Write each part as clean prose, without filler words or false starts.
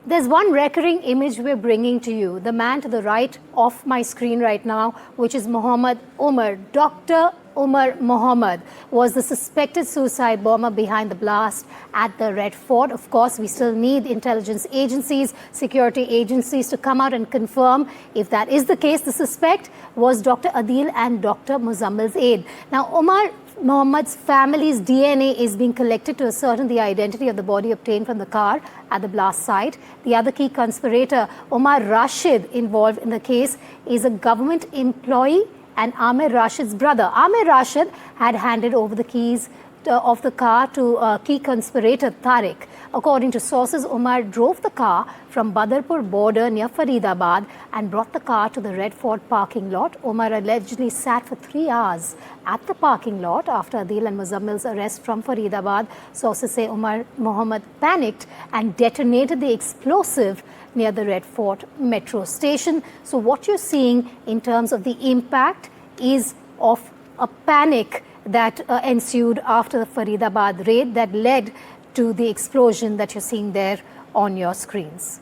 There's one recurring image we're bringing to you. The man to the right of my screen right now, which is Mohammed Omar. Dr. Omar Mohammed was the suspected suicide bomber behind the blast at the Red Fort. Of course, we still need intelligence agencies, security agencies to come out and confirm if that is the case. The suspect was Dr. Adil and Dr. Muzammil's aide. Now, Omar Mohammed's family's DNA is being collected to ascertain the identity of the body obtained from the car at the blast site. The other key conspirator, Omar Rashid, involved in the case, is a government employee and Amir Rashid's brother. Amir Rashid had handed over the keys of the car to key conspirator Tariq. According to sources, Omar drove the car from Badarpur border near Faridabad and brought the car to the Red Fort parking lot. Omar allegedly sat for 3 hours at the parking lot after Adil and Muzammil's arrest from Faridabad. Sources say Omar Mohammed panicked and detonated the explosive near the Red Fort metro station. So what you're seeing in terms of the impact is of a panic that ensued after the Faridabad raid that led to the explosion that you're seeing there on your screens.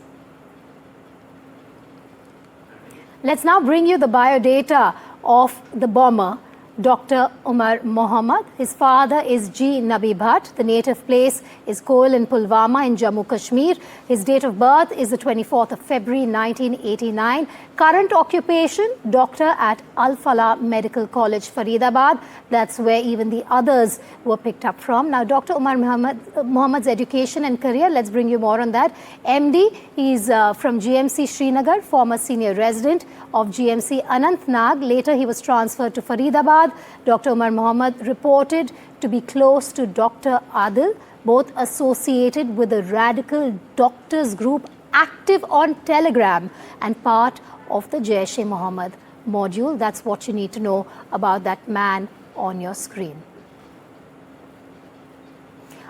Let's now bring you the biodata of the bomber, Dr. Omar Mohammed. His father is G. Nabi Bhatt. The native place is Koil in Pulwama in Jammu Kashmir. His date of birth is the 24th of February 1989. Current occupation, doctor at Al Falah Medical College, Faridabad. That's where even the others were picked up from. Now, Dr. Omar Mohammed's education and career, let's bring you more on that. MD, he's from GMC Srinagar, former senior resident of GMC Anantnag. Later, he was transferred to Faridabad. Dr. Omar Mohammed reported to be close to Dr. Adil, both associated with the radical doctors group active on Telegram and part of the Jaish-e-Mohammed module. That's what you need to know about that man on your screen.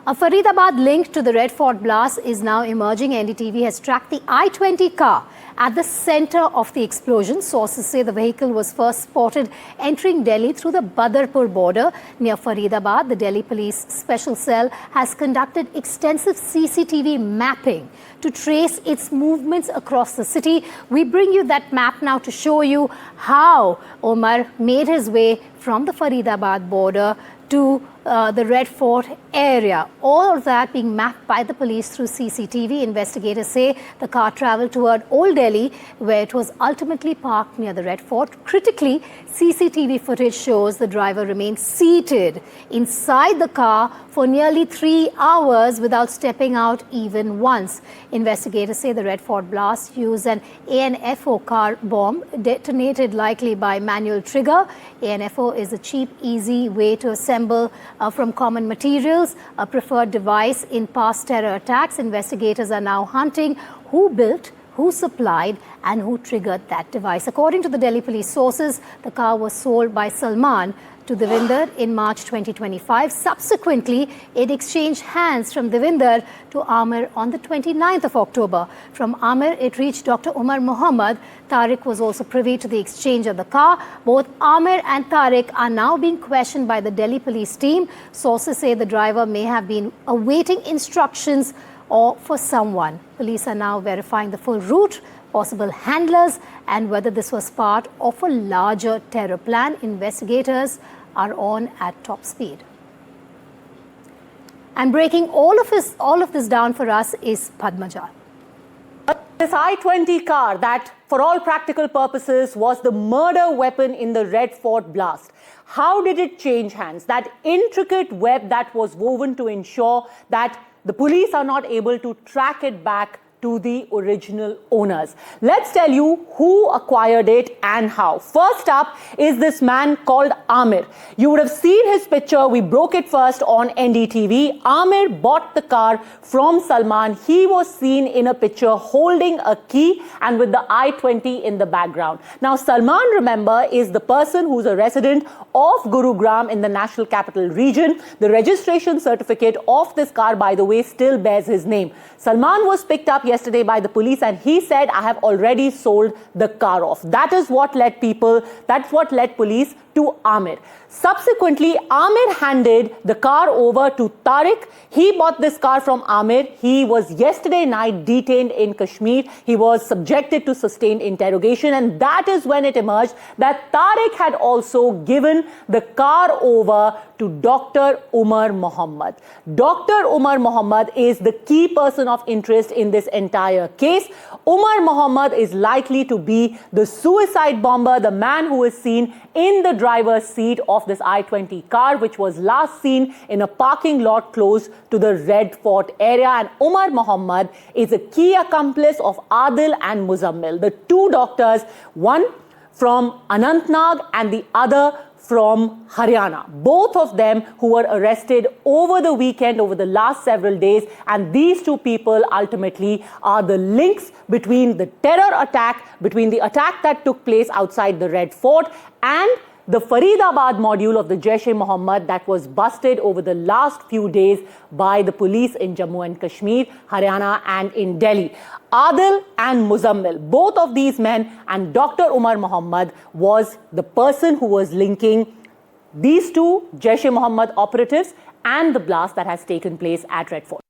A Faridabad link to the Red Fort blast is now emerging. NDTV has tracked the I-20 car at the center of the explosion. Sources say the vehicle was first spotted entering Delhi through the Badarpur border near Faridabad. The Delhi Police Special Cell has conducted extensive CCTV mapping to trace its movements across the city. We bring you that map now to show you how Omar made his way from the Faridabad border to the Red Fort area. All of that being mapped by the police through CCTV. Investigators say the car traveled toward Old Delhi, where it was ultimately parked near the Red Fort. Critically, CCTV footage shows the driver remained seated inside the car for nearly 3 hours without stepping out even once. Investigators say the Red Fort blast used an ANFO car bomb detonated likely by manual trigger. ANFO is a cheap, easy way to assemble from common materials, a preferred device in past terror attacks. Investigators are now hunting who built, who supplied and who triggered that device. According to the Delhi police sources, the car was sold by Salman to Devinder in March 2025. Subsequently, it exchanged hands from Devinder to Amir on the 29th of October. From Amir, it reached Dr. Omar Mohammed. Tariq was also privy to the exchange of the car. Both Amir and Tariq are now being questioned by the Delhi police team. Sources say the driver may have been awaiting instructions or for someone. Police are now verifying the full route, possible handlers, and whether this was part of a larger terror plan. Investigators are on at top speed. And breaking all of this down for us is Padmaja. This I-20 car that, for all practical purposes, was the murder weapon in the Red Fort blast. How did it change hands? That intricate web that was woven to ensure that the police are not able to track it back to the original owners. Let's tell you who acquired it and how. First up is this man called Amir. You would have seen his picture. We broke it first on NDTV. Amir bought the car from Salman. He was seen in a picture holding a key and with the I-20 in the background. Now, Salman, remember, is the person who's a resident of Gurugram in the National Capital Region. The registration certificate of this car, by the way, still bears his name. Salman was picked up yesterday yesterday by the police, and he said, I have already sold the car off. That's what led police to Amir. Subsequently, Amir handed the car over to Tariq. He bought this car from Amir. He was yesterday night detained in Kashmir. He was subjected to sustained interrogation, and that is when it emerged that Tariq had also given the car over to Dr. Omar Mohammed. Dr. Omar Mohammed is the key person of interest in this entire case. Omar Mohammed is likely to be the suicide bomber, the man who is seen in the driver's seat of this I-20 car, which was last seen in a parking lot close to the Red Fort area. And Omar Mohammed is a key accomplice of Adil and Muzammil, the two doctors, one from Anantnag and the other from Haryana. Both of them who were arrested over the weekend, over the last several days. And these two people ultimately are the links between the terror attack, between the attack that took place outside the Red Fort and the Faridabad module of the Jaish-e-Mohammed that was busted over the last few days by the police in Jammu and Kashmir, Haryana and in Delhi. Adil and Muzammil, both of these men, and Dr. Omar Mohammed was the person who was linking these two Jaish-e-Mohammed operatives and the blast that has taken place at Red Fort.